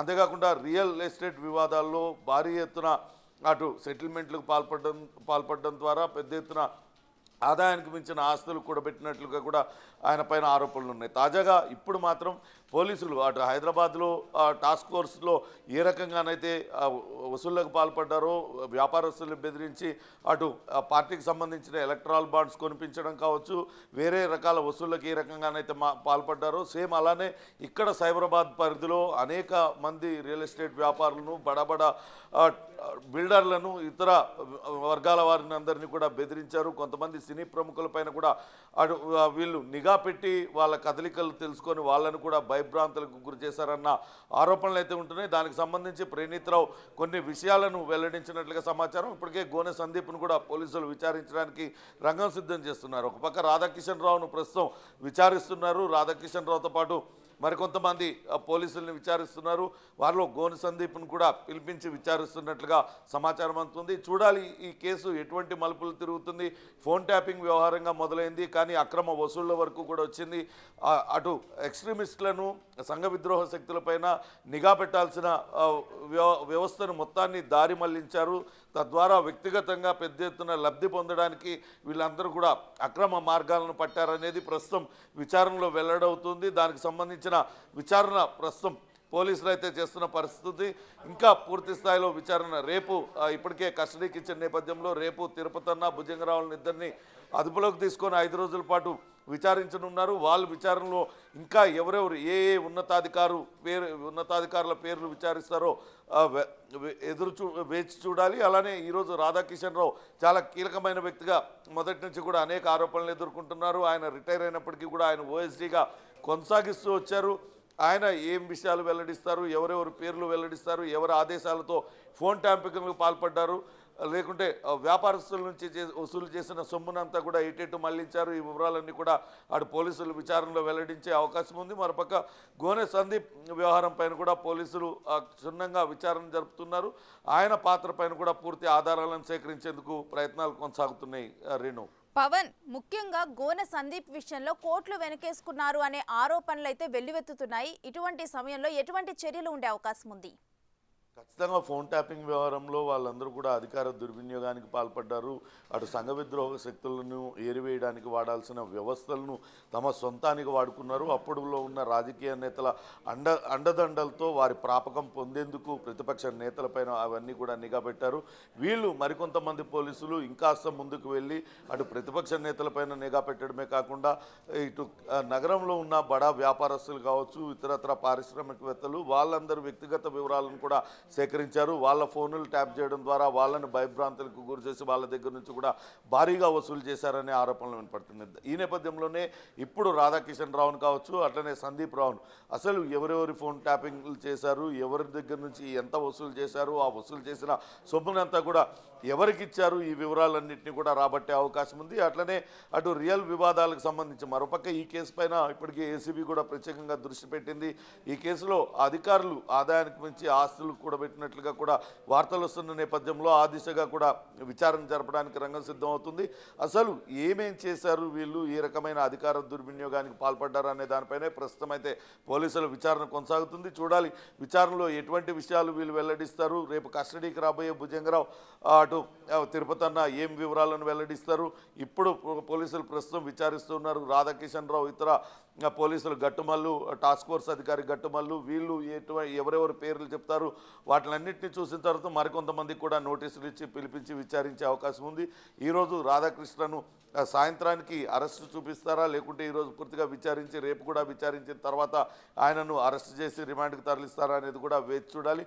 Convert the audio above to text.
అంతేకాకుండా real estate వివాదాల్లో భారీ ఎత్తున అటు సెటిల్మెంట్లకు పాల్పడడం ద్వారా పెద్ద ఎత్తున ఆదాయానికి మించిన ఆస్తులు కూడబెట్టినట్లుగా కూడా ఆయన పైన ఆరోపణలు ఉన్నాయి. తాజాగా ఇప్పుడు మాత్రం పోలీసులు అటు హైదరాబాద్లో టాస్క్ ఫోర్స్లో ఏ రకంగానైతే వసూళ్లకు పాల్పడ్డారో, వ్యాపారస్తులు బెదిరించి అటు పార్టీకి సంబంధించిన ఎలక్ట్రాల్ బాండ్స్ కొనిపించడం కావచ్చు, వేరే రకాల వసూళ్లకు ఏ రకంగానైతే పాల్పడ్డారో సేమ్ అలానే ఇక్కడ సైబరాబాద్ పరిధిలో అనేక మంది రియల్ ఎస్టేట్ వ్యాపారులను, బడా బిల్డర్లను, ఇతర వర్గాల వారిని అందరినీ కూడా బెదిరించారు. కొంతమంది సినీ ప్రముఖులపైన కూడా అటు వీళ్ళు నిఘా పెట్టి వాళ్ళ కదలికలు తెలుసుకొని వాళ్ళను కూడా భయభ్రాంతులకు గురి చేశారన్న ఆరోపణలు అయితే ఉంటున్నాయి. దానికి సంబంధించి ప్రణీత్రావు కొన్ని విషయాలను వెల్లడించినట్లుగా సమాచారం. ఇప్పటికే గోనె సందీప్ను కూడా పోలీసులు విచారించడానికి రంగం సిద్ధం చేస్తున్నారు. ఒక పక్క రాధాకిషన్ రావును ప్రస్తుతం విచారిస్తున్నారు. రాధాకిషన్ రావుతో పాటు మరికొంతమంది పోలీసుల్ని విచారిస్తున్నారు. వారిలో గోనె సందీప్ను కూడా పిలిపించి విచారిస్తున్నట్లుగా సమాచారం అందుతుంది. చూడాలి ఈ కేసు ఎటువంటి మలుపులు తిరుగుతుంది. ఫోన్ ట్యాపింగ్ వ్యవహారంగా మొదలైంది, కానీ అక్రమ వసూళ్ల వరకు కూడా వచ్చింది. అటు ఎక్స్ట్రీమిస్టులను, సంఘ విద్రోహ శక్తులపైన నిఘా పెట్టాల్సిన వ్యవస్థను మొత్తాన్ని దారి మళ్లించారు. తద్వారా వ్యక్తిగతంగా పెద్ద ఎత్తున లబ్ధి పొందడానికి వీళ్ళందరూ కూడా అక్రమ మార్గాలను పట్టారనేది ప్రస్తుతం విచారణలో వెల్లడవుతుంది. దానికి సంబంధించిన విచారణ ప్రస్తుతం పోలీసులు అయితే చేస్తున్న పరిస్థితి. ఇంకా పూర్తి స్థాయిలో విచారణ రేపు ఇప్పటికే కస్టడీకి ఇచ్చిన నేపథ్యంలో రేపు తిరుపతన్న, భుజంగరావులను ఇద్దరిని అదుపులోకి తీసుకొని 5 రోజుల పాటు విచారించనున్నారు. వాళ్ళు విచారణలో ఇంకా ఎవరెవరు ఏ ఉన్నతాధికారుల పేర్లు విచారిస్తారో వేచి చూడాలి. అలానే ఈరోజు రాధాకిషన్ రావు చాలా కీలకమైన వ్యక్తిగా మొదటి నుంచి కూడా అనేక ఆరోపణలు ఎదుర్కొంటున్నారు. ఆయన రిటైర్ అయినప్పటికీ కూడా ఆయన ఓఎస్డీగా కొనసాగిస్తూ వచ్చారు. ఆయన ఏం విషయాలు వెల్లడిస్తారు, ఎవరెవరు పేర్లు వెల్లడిస్తారు, ఎవరి ఆదేశాలతో ఫోన్ ట్యాంపింగ్లకు పాల్పడ్డారు, లేకుంటే వ్యాపారస్తుల నుంచి వసూలు చేసిన సొమ్మునంతా కూడా ఎటు మళ్లించారు, ఈ వివరాలన్నీ కూడా అటు పోలీసులు విచారణలో వెల్లడించే అవకాశం ఉంది. మరోపక్క గోనె సందీప్ వ్యవహారం పైన కూడా పోలీసులు క్షుణ్ణంగా విచారణ జరుపుతున్నారు. ఆయన పాత్ర పైన కూడా పూర్తి ఆధారాలను సేకరించేందుకు ప్రయత్నాలు కొనసాగుతున్నాయి. రేణు, పవన్, ముఖ్యంగా గోనె సందీప్ విషయంలో కోట్లు వెనకేసుకున్నారు అనే ఆరోపణలు అయితే వెల్లువెత్తుతున్నాయి. ఇటువంటి సమయంలో ఎటువంటి చర్యలు ఉండే అవకాశం ఉంది? ఖచ్చితంగా ఫోన్ ట్యాపింగ్ వ్యవహారంలో వాళ్ళందరూ కూడా అధికార దుర్వినియోగానికి పాల్పడ్డారు. అటు సంఘ విద్రోహ శక్తులను ఏరివేయడానికి వాడాల్సిన వ్యవస్థలను తమ సొంతానికి వాడుకున్నారు. అప్పుడులో ఉన్న రాజకీయ నేతల అండదండలతో వారి ప్రాపకం పొందేందుకు ప్రతిపక్ష నేతలపైన అవన్నీ కూడా నిఘా పెట్టారు. వీళ్ళు మరికొంతమంది పోలీసులు ఇంకాస్త ముందుకు వెళ్ళి అటు ప్రతిపక్ష నేతలపైన నిఘా పెట్టడమే కాకుండా ఇటు నగరంలో ఉన్న బడా వ్యాపారస్తులు కావచ్చు, ఇతరత్ర పారిశ్రామికవేత్తలు వాళ్ళందరూ వ్యక్తిగత వివరాలను కూడా సేకరించారు. వాళ్ళ ఫోన్లు ట్యాప్ చేయడం ద్వారా వాళ్ళని భయభ్రాంతులకు గురి చేసి వాళ్ళ దగ్గర నుంచి కూడా భారీగా వసూలు చేశారనే ఆరోపణలు వినపడుతుంది. ఈ నేపథ్యంలోనే ఇప్పుడు రాధాకిషన్ రావును కావచ్చు, అట్లనే సందీప్ రావును అసలు ఎవరెవరి ఫోన్ ట్యాపింగ్లు చేశారు, ఎవరి దగ్గర నుంచి ఎంత వసూలు చేశారు, ఆ వసూలు చేసిన సొమ్మునంతా కూడా ఎవరికి ఇచ్చారు, ఈ వివరాలన్నింటినీ కూడా రాబట్టే అవకాశం ఉంది. అట్లనే అటు రియల్ వివాదాలకు సంబంధించి మరోపక్క ఈ కేసు పైన ఇప్పటికే ఏసీబీ కూడా ప్రత్యేకంగా దృష్టి పెట్టింది. ఈ కేసులో అధికారులు ఆదాయానికి మించి ఆస్తులు కూడబెట్టినట్లుగా కూడా వార్తలు వస్తున్న నేపథ్యంలో ఆ దిశగా కూడా విచారణ జరపడానికి రంగం సిద్ధం అవుతుంది. అసలు ఏమేం చేశారు వీళ్ళు, ఏ రకమైన అధికార దుర్వినియోగానికి పాల్పడ్డారు అనే దానిపైనే ప్రస్తుతం అయితే పోలీసుల విచారణ కొనసాగుతుంది. చూడాలి విచారణలో ఎటువంటి విషయాలు వీళ్ళు వెల్లడిస్తారు. రేపు కస్టడీకి రాబోయే భుజంగరావు, అటు తిరుపతన్న ఏం వివరాలను వెల్లడిస్తారు. ఇప్పుడు పోలీసులు ప్రస్తుతం విచారిస్తున్నారు. రాధాకిషన్ రావు, ఇతర పోలీసులు గట్టుమల్లు, టాస్క్ ఫోర్స్ అధికారి గట్టుమల్లు, వీళ్ళు ఎవరెవరు పేర్లు చెప్తారు వాటిలన్నింటినీ చూసిన తర్వాత మరికొంతమందికి కూడా నోటీసులు ఇచ్చి పిలిపించి విచారించే అవకాశం ఉంది. ఈరోజు రాధాకృష్ణను సాయంత్రానికి అరెస్టు చూపిస్తారా, లేకుంటే ఈరోజు పూర్తిగా విచారించి రేపు కూడా విచారించిన తర్వాత ఆయనను అరెస్ట్ చేసి రిమాండ్కి తరలిస్తారా అనేది కూడా వేచి చూడాలి.